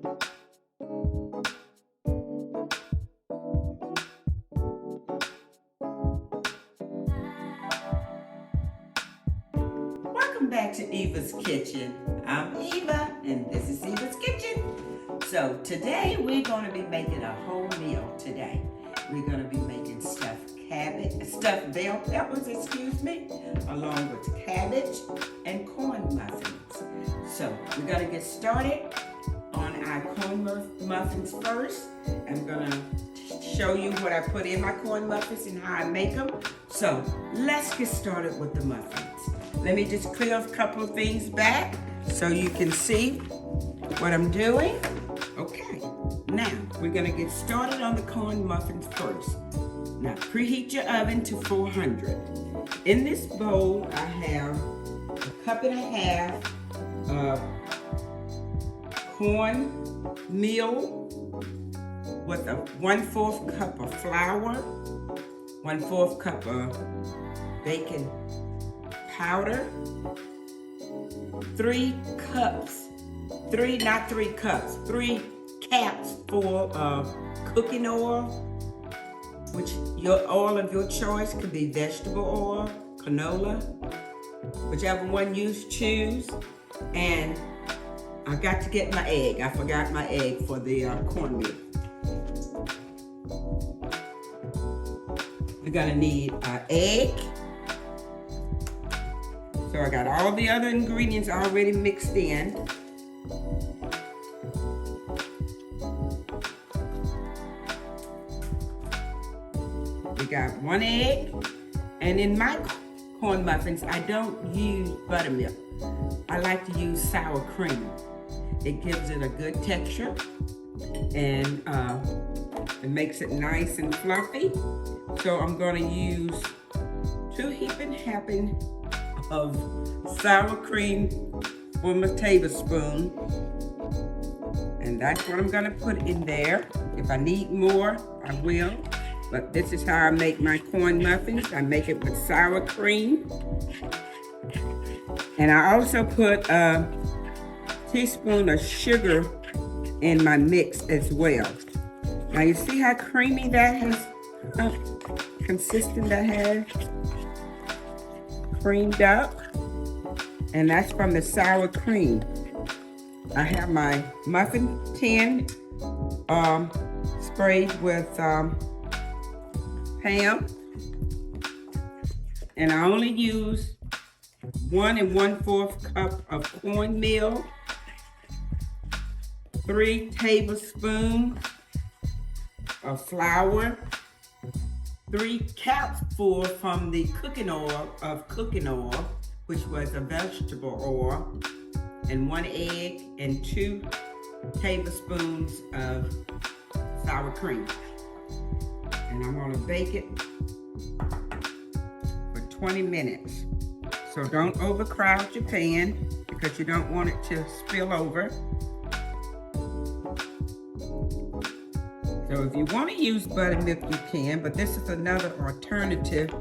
Welcome back to Eva's Kitchen. I'm Eva, and this is Eva's Kitchen. So today we're going to be making a whole meal today. We're going to be making stuffed bell peppers, along with cabbage and corn muffins. So we're going to get started on our corn muffins first. I'm going to show you what I put in my corn muffins and how I make them. So let's get started with the muffins. Let me just clear a couple of things back so you can see what I'm doing. Okay, now we're gonna get started on the corn muffins first. Now preheat your oven to 400. In this bowl, I have a cup and a half of corn meal with a 1/4 cup of flour, 1/4 cup of baking powder, 3 caps full of cooking oil, which your oil of your choice could be vegetable oil, canola, whichever one you choose. And I got to get my egg. I forgot my egg for the cornmeal. We're gonna need an egg. So I got all the other ingredients already mixed in. We got 1 egg. And in my corn muffins, I don't use buttermilk. I like to use sour cream. It gives it a good texture and it makes it nice and fluffy. So I'm gonna use 2 heaping of sour cream from a tablespoon, and that's what I'm gonna put in there. If I need more, I will, but this is how I make my corn muffins. I make it with sour cream, and I also put a teaspoon of sugar in my mix as well. Now you see how creamy that has, consistent that has creamed up, and that's from the sour cream. I have my muffin tin sprayed with Pam, and I only use 1 1/4 cup of cornmeal, 3 tablespoons of flour, 3 caps full from the cooking oil, which was a vegetable oil, and 1 egg and 2 tablespoons of sour cream. And I'm gonna bake it for 20 minutes. So don't overcrowd your pan because you don't want it to spill over. So if you want to use buttermilk, you can, but this is another alternative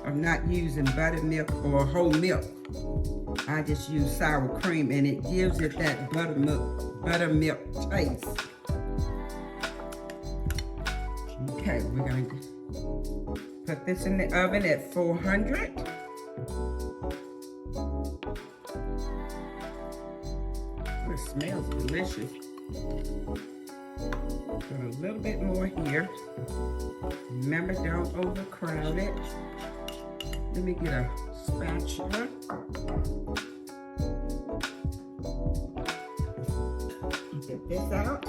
of not using buttermilk or whole milk. I just use sour cream, and it gives it that buttermilk taste. Okay, we're going to put this in the oven at 400. It smells delicious. Put a little bit more here. Remember, don't overcrowd it. Let me get a spatula. Get this out.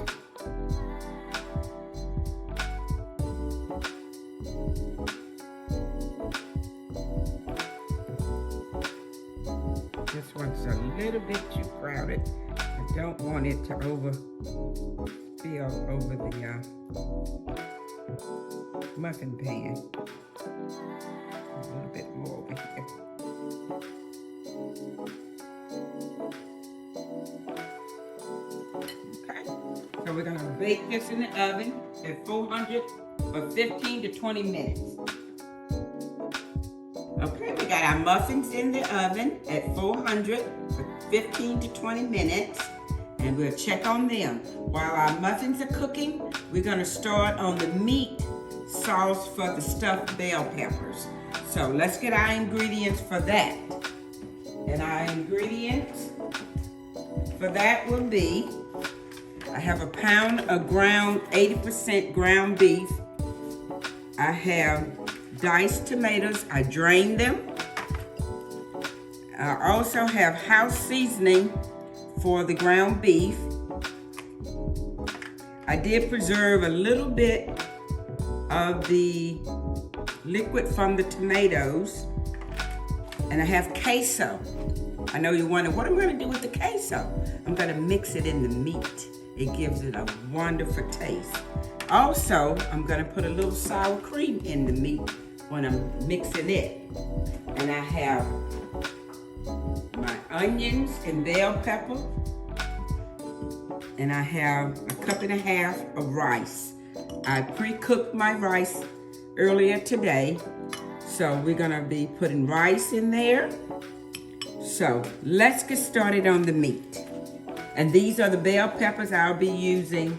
This one's a little bit too crowded. I don't want it to spill over the muffin pan. A little bit more over here. Okay, so we're gonna bake this in the oven at 400 for 15 to 20 minutes. Okay, we got our muffins in the oven at 400 for 15 to 20 minutes. and we'll check on them. While our muffins are cooking, we're gonna start on the meat sauce for the stuffed bell peppers. So let's get our ingredients for that. And our ingredients for that will be, I have a pound of 80% ground beef. I have diced tomatoes, I drained them. I also have house seasoning for the ground beef. I did preserve a little bit of the liquid from the tomatoes. And I have queso. I know you wonder, what am I gonna do with the queso? I'm gonna mix it in the meat. It gives it a wonderful taste. Also, I'm gonna put a little sour cream in the meat when I'm mixing it. And I have my onions and bell pepper. And I have a cup and a half of rice. I pre-cooked my rice earlier today. So we're gonna be putting rice in there. So let's get started on the meat. And these are the bell peppers. I'll be using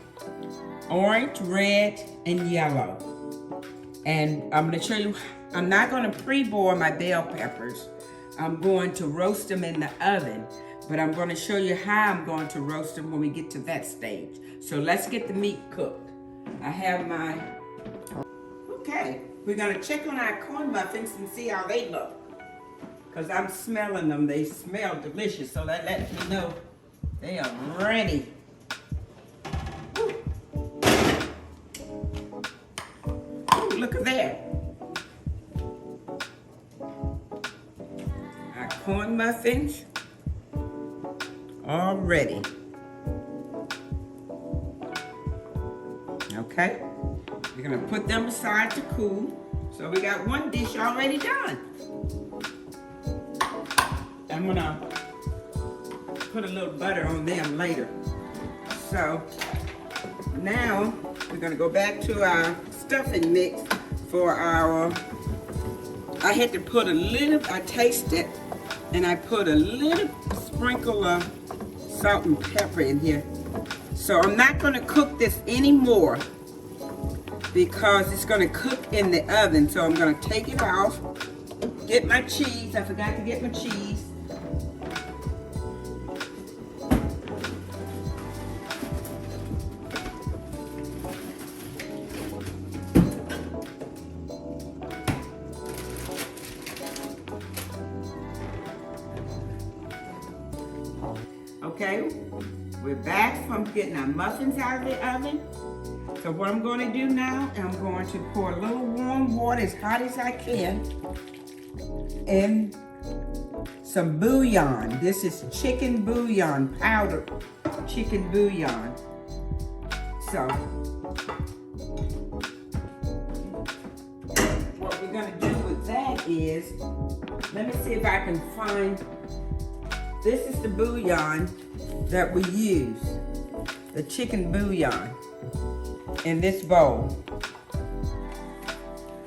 orange, red, and yellow. And I'm gonna show you, I'm not gonna pre-boil my bell peppers. I'm going to roast them in the oven, but I'm gonna show you how I'm going to roast them when we get to that stage. So let's get the meat cooked. I have my, okay, we're gonna check on our corn muffins and see how they look. Cause I'm smelling them, they smell delicious, so that lets me know they are ready. Ooh. Ooh, look at that. Our corn muffins all ready. Okay, we're gonna put them aside to cool. So we got one dish already done. I'm gonna put a little butter on them later. So now we're gonna go back to our stuffing mix for our, I had to put a little, I tasted, and I put a little sprinkle of salt and pepper in here. So I'm not gonna cook this anymore because it's gonna cook in the oven. So I'm gonna take it off, get my cheese. I forgot to get my cheese. Okay, we're back from getting our muffins out of the oven. So what I'm going to do now, I'm going to pour a little warm water as hot as I can and some bouillon. This is chicken bouillon, powdered chicken bouillon. So what we're going to do with that is, let me see if I can find, this is the bouillon that we use, the chicken bouillon in this bowl.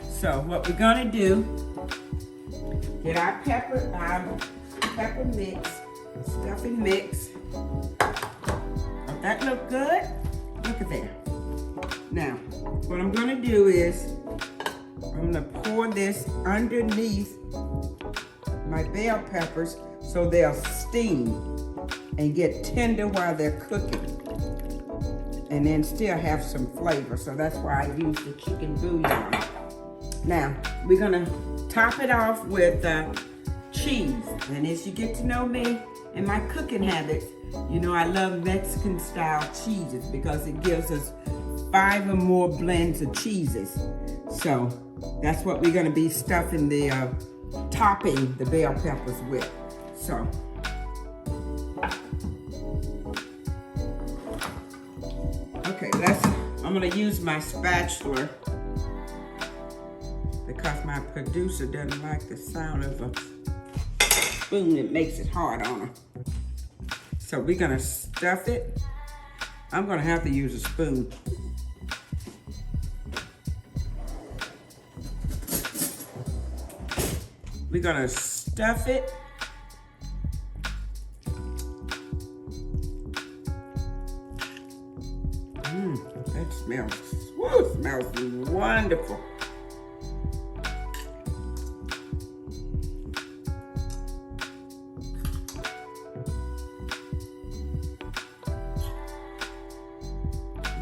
So what we're gonna do, get our pepper mix, stuffing mix. Does that look good? Look at that. Now, what I'm gonna do is, I'm gonna pour this underneath my bell peppers so they'll steam and get tender while they're cooking, and then still have some flavor. So that's why I use the chicken bouillon. Now, we're gonna top it off with cheese. And as you get to know me and my cooking habits, you know I love Mexican style cheeses because it gives us 5 or more blends of cheeses. So that's what we're gonna be stuffing the, topping the bell peppers with. So, okay, I'm gonna use my spatula because my producer doesn't like the sound of a spoon. It makes it hard on her. So we're gonna stuff it. I'm gonna have to use a spoon. We're gonna stuff it That smells wonderful.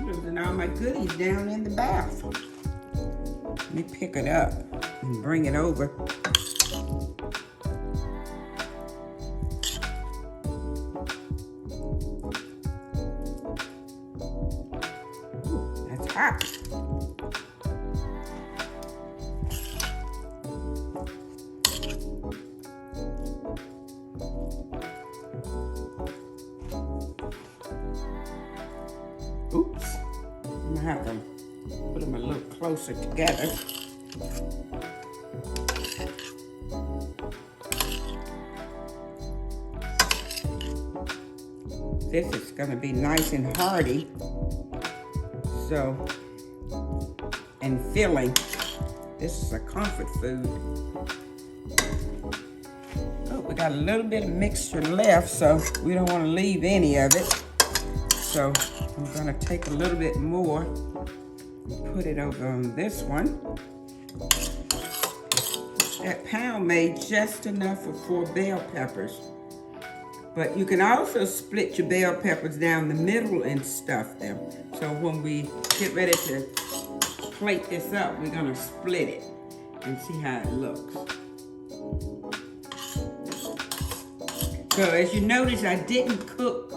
Losing all my goodies down in the bath. Let me pick it up and bring it over. Ooh, that's hot. Oops, I'm gonna have to put them a little closer together. This is gonna be nice and hearty, and filling. This is a comfort food. Oh, we got a little bit of mixture left, so we don't wanna leave any of it. So I'm gonna take a little bit more and put it over on this one. That pound made just enough for 4 bell peppers. But you can also split your bell peppers down the middle and stuff them. So when we get ready to plate this up, we're gonna split it and see how it looks. So as you notice, I didn't cook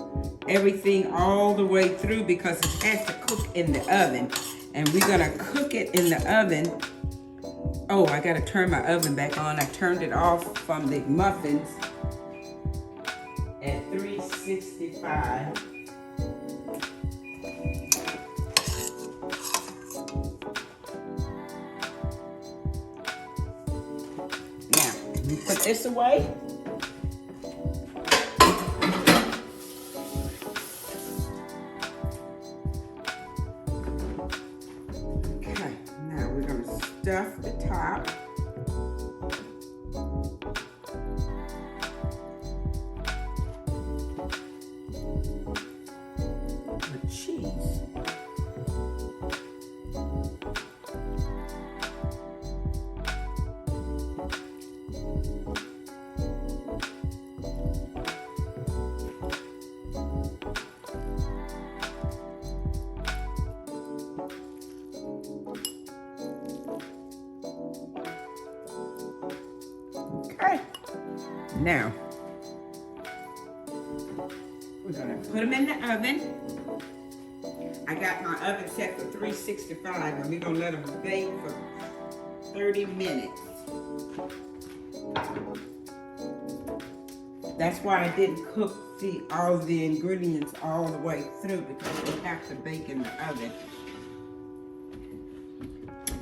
everything all the way through because it has to cook in the oven. And we're gonna cook it in the oven. Oh, I gotta turn my oven back on. I turned it off from the muffins at 365. Now, let me put this away. Stuff the top. With cheese. Okay, now we're gonna put them in the oven. I got my oven set for 365 and we're gonna let them bake for 30 minutes. That's why I didn't cook all the ingredients all the way through, because they have to bake in the oven.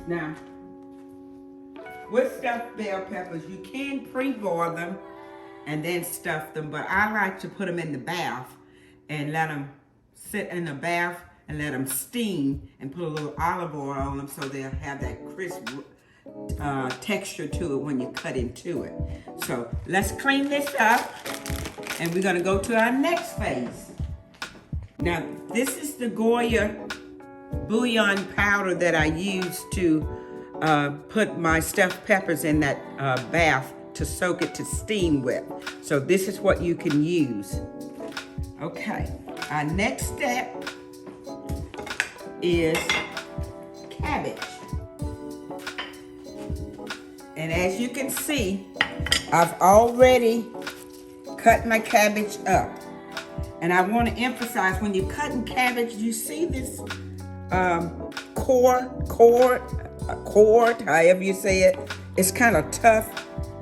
Now, with stuffed bell peppers, you can pre-boil them and then stuff them, but I like to put them in the bath and let them sit in the bath and let them steam and put a little olive oil on them so they'll have that crisp texture to it when you cut into it. So let's clean this up and we're gonna go to our next phase. Now, this is the Goya bouillon powder that I use to put my stuffed peppers in that bath to soak it to steam with. So this is what you can use. Okay, our next step is cabbage. And as you can see, I've already cut my cabbage up. And I want to emphasize, when you're cutting cabbage, you see this cord, however you say it, it's kind of tough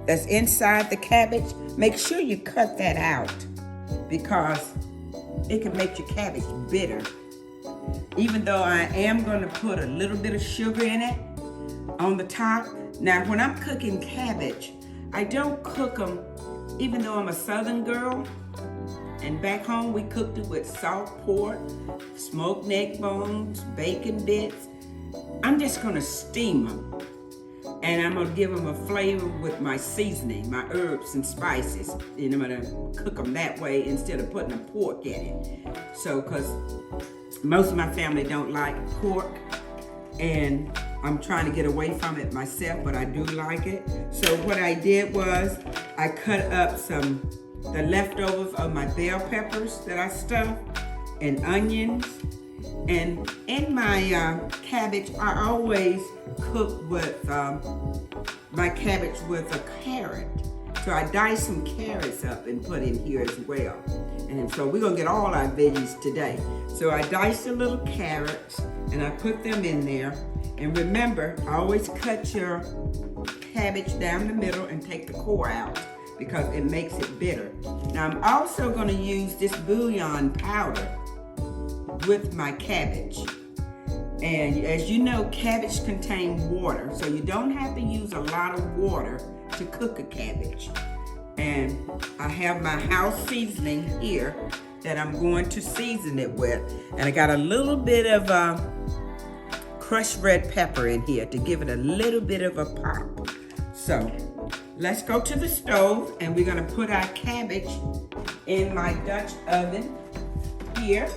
that's inside the cabbage. Make sure you cut that out because it can make your cabbage bitter. Even though I am going to put a little bit of sugar in it on the top. Now, when I'm cooking cabbage, I don't cook them, even though I'm a Southern girl, and back home we cooked it with salt pork, smoked neck bones, bacon bits. I'm just gonna steam them. And I'm gonna give them a flavor with my seasoning, my herbs and spices. And I'm gonna cook them that way instead of putting a pork in it. So, cause most of my family don't like pork, and I'm trying to get away from it myself, but I do like it. So what I did was I cut up the leftovers of my bell peppers that I stuffed, and onions. And in my cabbage, I always cook with my cabbage with a carrot. So I dice some carrots up and put in here as well. And so we're gonna get all our veggies today. So I diced the little carrots and I put them in there. And remember, always cut your cabbage down the middle and take the core out because it makes it bitter. Now I'm also gonna use this bouillon powder with my cabbage. And as you know, cabbage contains water, so you don't have to use a lot of water to cook a cabbage. And I have my house seasoning here that I'm going to season it with. And I got a little bit of crushed red pepper in here to give it a little bit of a pop. So let's go to the stove, and we're gonna put our cabbage in my Dutch oven here.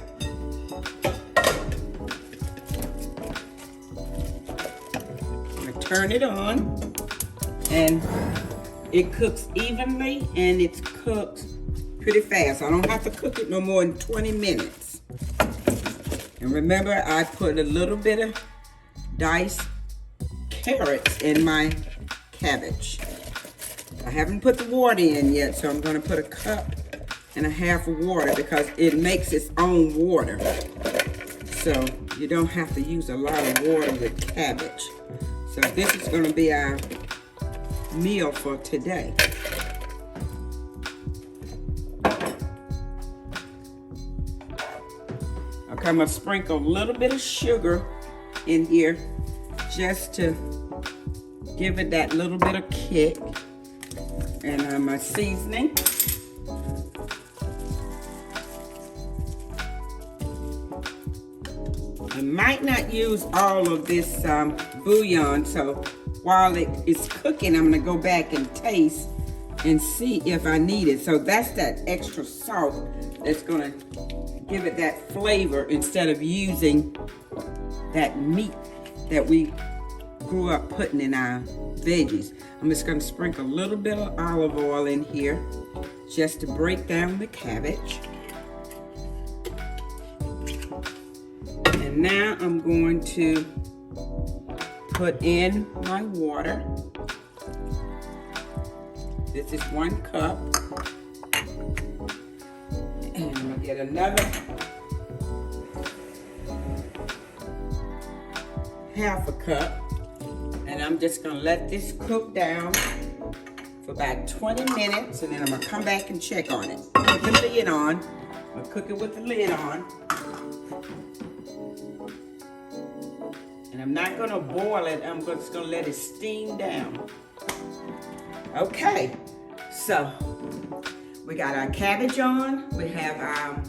Turn it on, and it cooks evenly, and it's cooked pretty fast. I don't have to cook it no more than 20 minutes. And remember, I put a little bit of diced carrots in my cabbage. I haven't put the water in yet, so I'm gonna put a cup and a half of water because it makes its own water. So you don't have to use a lot of water with cabbage. So this is going to be our meal for today. Okay, I'm going to sprinkle a little bit of sugar in here just to give it that little bit of kick. And my seasoning. I might not use all of this bouillon, so while it is cooking, I'm gonna go back and taste and see if I need it. So that's that extra salt that's gonna give it that flavor instead of using that meat that we grew up putting in our veggies. I'm just gonna sprinkle a little bit of olive oil in here just to break down the cabbage. And now I'm going to put in my water. This is 1 cup. And I'm gonna get another half a cup. And I'm just gonna let this cook down for about 20 minutes, and then I'm gonna come back and check on it. Put the lid on. I'm gonna cook it with the lid on. And I'm not gonna boil it, I'm just gonna let it steam down. Okay, so we got our cabbage on, we have our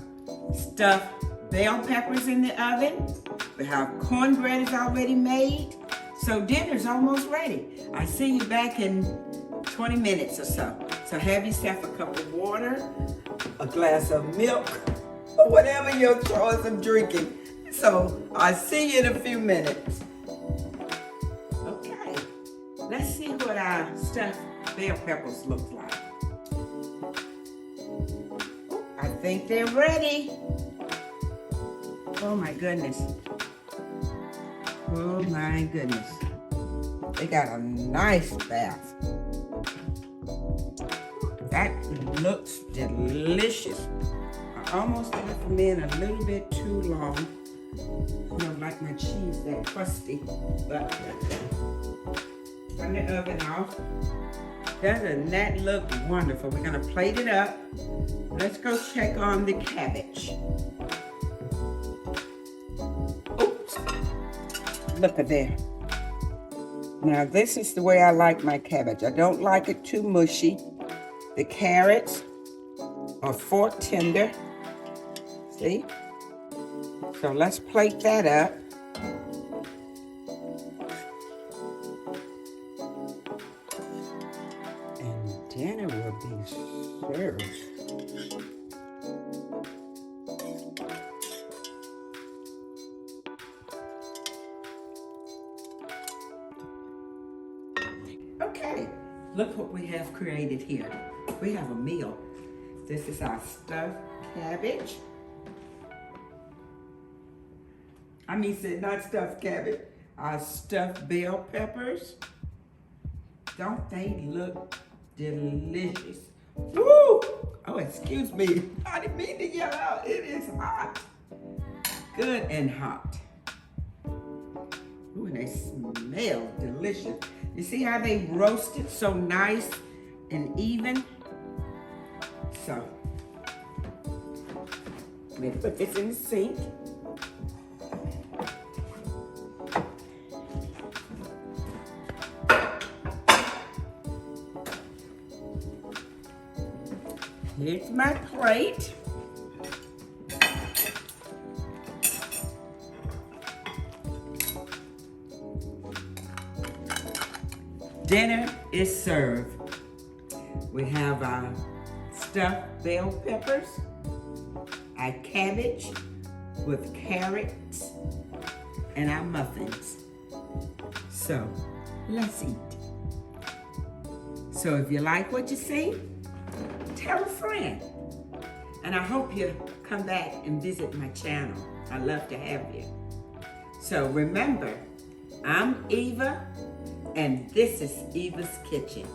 stuffed bell peppers in the oven, we have cornbread is already made, so dinner's almost ready. I see you back in 20 minutes or so. So have yourself a cup of water, a glass of milk, or whatever your choice of drinking. So I'll see you in a few minutes. Okay, let's see what our stuffed bell peppers look like. I think they're ready. Oh my goodness. Oh my goodness. They got a nice bath. That looks delicious. I almost left them in a little bit too long. I don't like my cheese that crusty, but turn the oven off. Doesn't that look wonderful? We're gonna plate it up. Let's go check on the cabbage. Oops, look at there. Now this is the way I like my cabbage. I don't like it too mushy. The carrots are fork tender. See? So let's plate that up. Sure. Okay, look what we have created here. We have a meal. This is our stuffed cabbage. Not stuffed cabbage, our stuffed bell peppers. Don't they look delicious? Woo! Oh, excuse me. I didn't mean to yell out. It is hot. Good and hot. Ooh, and they smell delicious. You see how they roasted so nice and even? So, let me put this in the sink. Here's my plate. Dinner is served. We have our stuffed bell peppers, our cabbage with carrots, and our muffins. So, let's eat. So if you like what you see, tell a friend. And I hope you come back and visit my channel. I love to have you. So remember, I'm Eva, and this is Eva's Kitchen.